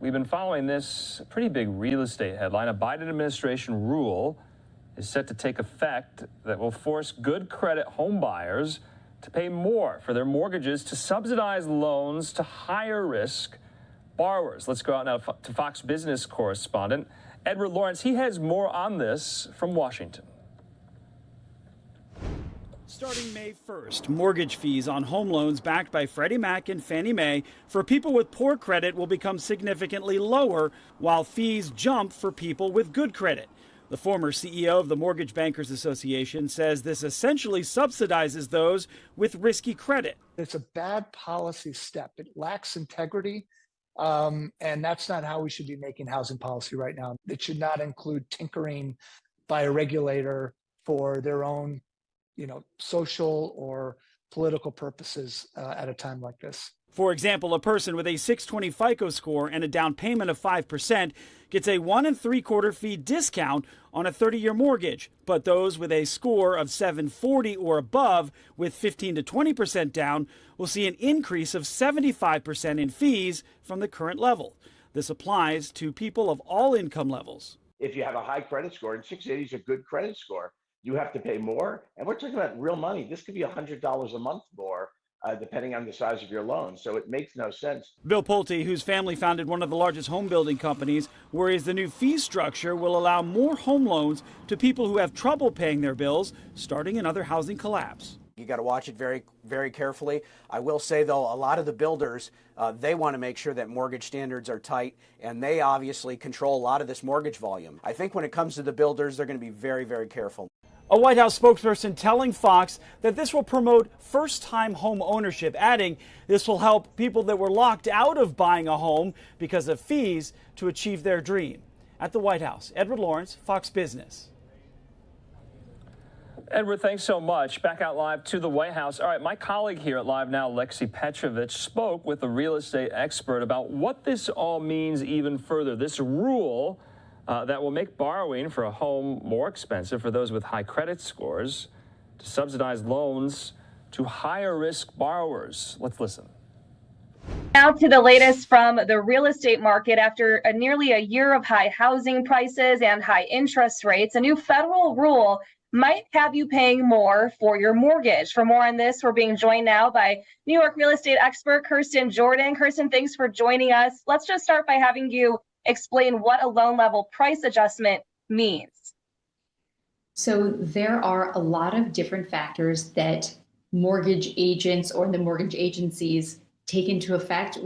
we've been following this pretty big real estate headline. A Biden administration rule is set to take effect that will force good credit home buyers to pay more for their mortgages to subsidize loans to higher risk borrowers. Let's go out now to Fox Business correspondent Edward Lawrence. He has more on this from Washington. Starting May 1st, mortgage fees on home loans backed by Freddie Mac and Fannie Mae for people with poor credit will become significantly lower, while fees jump for people with good credit. The former CEO of the Mortgage Bankers Association says this essentially subsidizes those with risky credit. It's a bad policy step. It lacks integrity, and that's not how we should be making housing policy right now. It should not include tinkering by a regulator for their own social or political purposes at a time like this. For example, a person with a 620 FICO score and a down payment of 5% gets a 1 3/4 fee discount on a 30-year mortgage. But those with a score of 740 or above with 15 to 20% down will see an increase of 75% in fees from the current level. This applies to people of all income levels. If you have a high credit score, and 680 is a good credit score, you have to pay more. And we're talking about real money. This could be $100 a month more, depending on the size of your loan. So it makes no sense. Bill Pulte, whose family founded one of the largest home building companies, worries the new fee structure will allow more home loans to people who have trouble paying their bills, starting another housing collapse. You got to watch it very, very carefully. I will say, though, a lot of the builders, they want to make sure that mortgage standards are tight, and they obviously control a lot of this mortgage volume. I think when it comes to the builders, they're going to be very, very careful. A White House spokesperson telling Fox that this will promote first-time home ownership, adding this will help people that were locked out of buying a home because of fees to achieve their dream. At the White House, Edward Lawrence, Fox Business. Edward, thanks so much. Back out live to the White House. All right, my colleague here at Live Now, Lexi Petrovich, spoke with a real estate expert about what this all means even further. This rule that will make borrowing for a home more expensive for those with high credit scores to subsidize loans to higher risk borrowers. Let's listen. Now to the latest from the real estate market. After nearly a year of high housing prices and high interest rates, a new federal rule might have you paying more for your mortgage. For more on this, we're being joined now by New York real estate expert Kirsten Jordan. Kirsten, thanks for joining us. Let's just start by having you explain what a loan level price adjustment means. So there are a lot of different factors that mortgage agents or the mortgage agencies take into account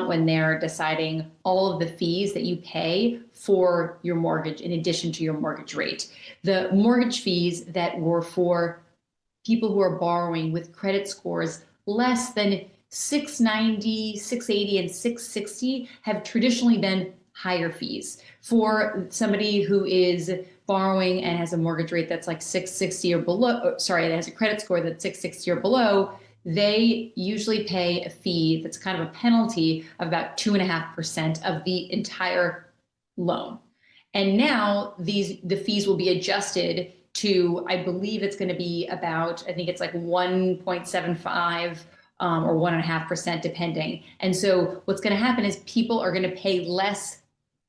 when they're deciding all of the fees that you pay for your mortgage in addition to your mortgage rate. The mortgage fees that were for people who are borrowing with credit scores less than 690, 680, and 660 have traditionally been higher fees. For somebody who is borrowing and has a mortgage rate that's like 660 or below, that has a credit score that's 660 or below, they usually pay a fee that's kind of a penalty of about 2.5% of the entire loan. And now the fees will be adjusted to, I believe it's going to be about, I think it's like 1.75 or 1.5% depending. And so what's going to happen is people are going to pay less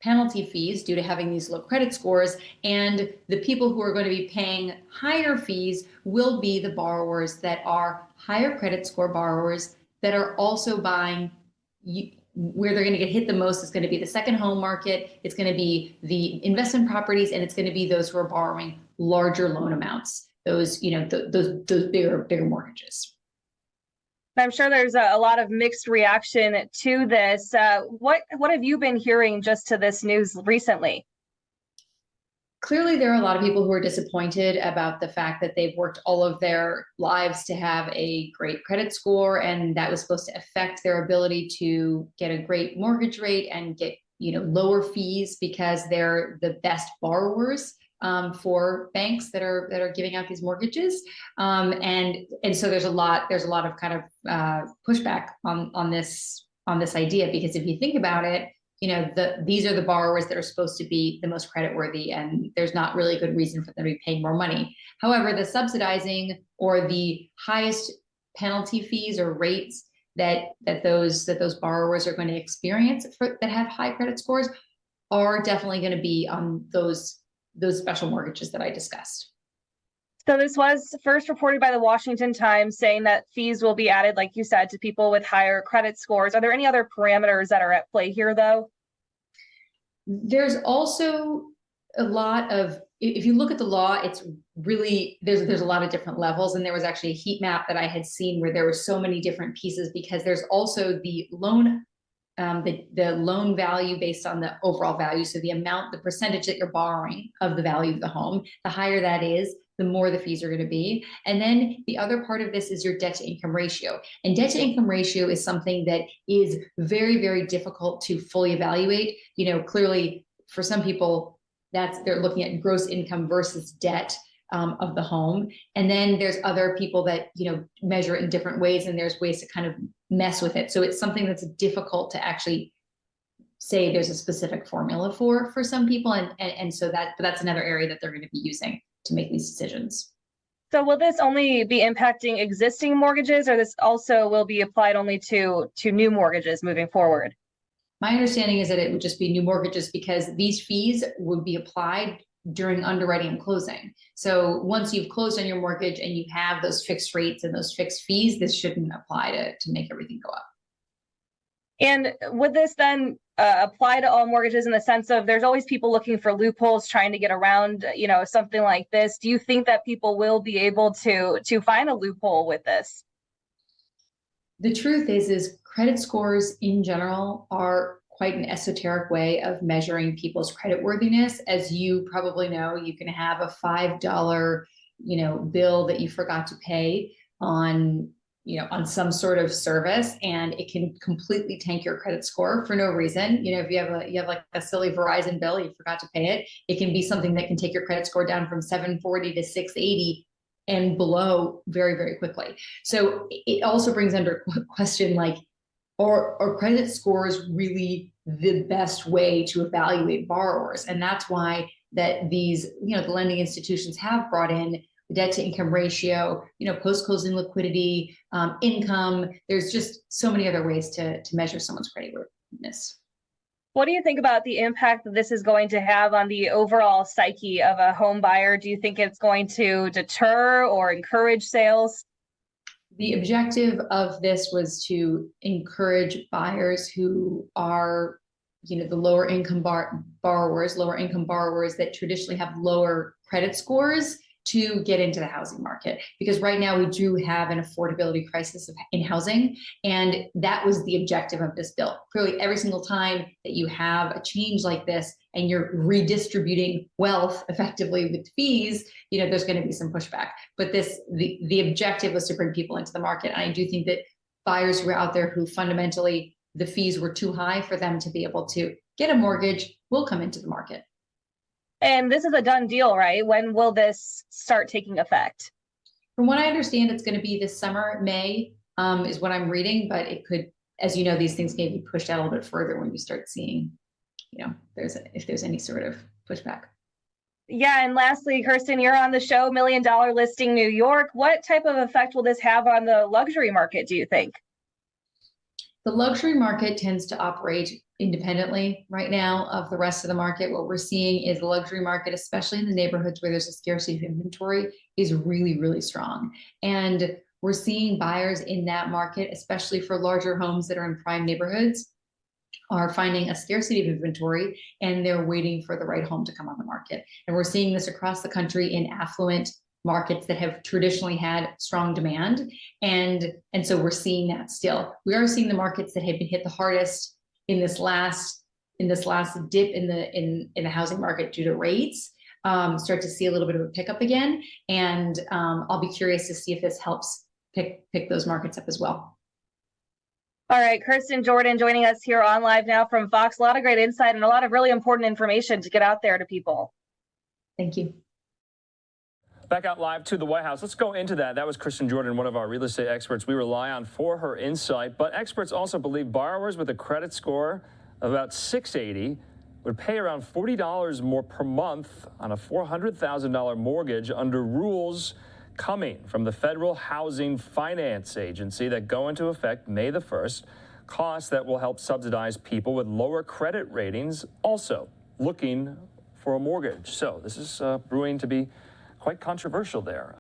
penalty fees due to having these low credit scores, and the people who are going to be paying higher fees will be the borrowers that are higher credit score borrowers that are also buying. Where they're going to get hit the most is going to be the second home market, it's going to be the investment properties, and it's going to be those who are borrowing larger loan amounts, those those bigger mortgages. I'm sure there's a lot of mixed reaction to this. What have you been hearing just to this news recently? Clearly, there are a lot of people who are disappointed about the fact that they've worked all of their lives to have a great credit score, and that was supposed to affect their ability to get a great mortgage rate and get lower fees because they're the best borrowers for banks that are giving out these mortgages, and so there's a lot of kind of pushback on this idea, because if you think about it, these are the borrowers that are supposed to be the most creditworthy, and there's not really a good reason for them to be paying more money. However, the subsidizing or the highest penalty fees or rates that those borrowers are going to experience that have high credit scores are definitely going to be on those special mortgages that I discussed. So this was first reported by the Washington Times, saying that fees will be added, like you said, to people with higher credit scores. Are there any other parameters that are at play here, though? There's also a lot of, if you look at the law, it's really, there's a lot of different levels. And there was actually a heat map that I had seen where there were so many different pieces, because there's also the loan, the loan value based on the overall value. So the amount, the percentage that you're borrowing of the value of the home, the higher that is, the more the fees are going to be. And then the other part of this is your debt to income ratio. And debt to income ratio is something that is very, very difficult to fully evaluate. Clearly for some people, they're looking at gross income versus debt of the home. And then there's other people that, measure it in different ways, and there's ways to kind of mess with it. So it's something that's difficult to actually say there's a specific formula for some people. And so that's another area that they're going to be using to make these decisions. So will this only be impacting existing mortgages, or this also will be applied only to new mortgages moving forward? My understanding is that it would just be new mortgages, because these fees would be applied during underwriting and closing. So once you've closed on your mortgage and you have those fixed rates and those fixed fees, this shouldn't apply to make everything go up. And would this then apply to all mortgages, in the sense of there's always people looking for loopholes, trying to get around, something like this? Do you think that people will be able to find a loophole with this? The truth is credit scores in general are quite an esoteric way of measuring people's creditworthiness. As you probably know, you can have a $5, bill that you forgot to pay on some sort of service, and it can completely tank your credit score for no reason. If you have like a silly Verizon bill, you forgot to pay it, it can be something that can take your credit score down from 740 to 680 and below very, very quickly. So it also brings under question, like, are credit scores really the best way to evaluate borrowers? And that's why that these, the lending institutions have brought in the debt to income ratio, post-closing liquidity, income. There's just so many other ways to measure someone's creditworthiness. What do you think about the impact that this is going to have on the overall psyche of a home buyer? Do you think it's going to deter or encourage sales? The objective of this was to encourage buyers who are, the lower income borrowers that traditionally have lower credit scores, to get into the housing market. Because right now we do have an affordability crisis in housing, and that was the objective of this bill. Clearly, every single time that you have a change like this and you're redistributing wealth effectively with fees, there's going to be some pushback. But the objective was to bring people into the market. And I do think that buyers who are out there who fundamentally the fees were too high for them to be able to get a mortgage will come into the market. And this is a done deal, right? When will this start taking effect? From what I understand, it's going to be this summer. May is what I'm reading, but it could, as you know, these things can be pushed out a little bit further when you start seeing, if there's any sort of pushback. Yeah, and lastly, Kirsten, you're on the show, $1 Million Listing New York. What type of effect will this have on the luxury market, do you think? The luxury market tends to operate independently right now of the rest of the market. What we're seeing is the luxury market, especially in the neighborhoods where there's a scarcity of inventory, is really, really strong. And we're seeing buyers in that market, especially for larger homes that are in prime neighborhoods, are finding a scarcity of inventory, and they're waiting for the right home to come on the market. And we're seeing this across the country in affluent markets that have traditionally had strong demand. And so we're seeing that still. We are seeing the markets that have been hit the hardest in this last dip in the housing market due to rates start to see a little bit of a pickup again. And I'll be curious to see if this helps pick those markets up as well. All right, Kirsten Jordan joining us here on Live Now from Fox. A lot of great insight and a lot of really important information to get out there to people. Thank you. Back out live to the White House. Let's go into that. That was Kirsten Jordan, one of our real estate experts we rely on for her insight. But experts also believe borrowers with a credit score of about 680 would pay around $40 more per month on a $400,000 mortgage under rules coming from the Federal Housing Finance Agency that go into effect May the 1st. Costs that will help subsidize people with lower credit ratings also looking for a mortgage. So this is brewing to be quite controversial there.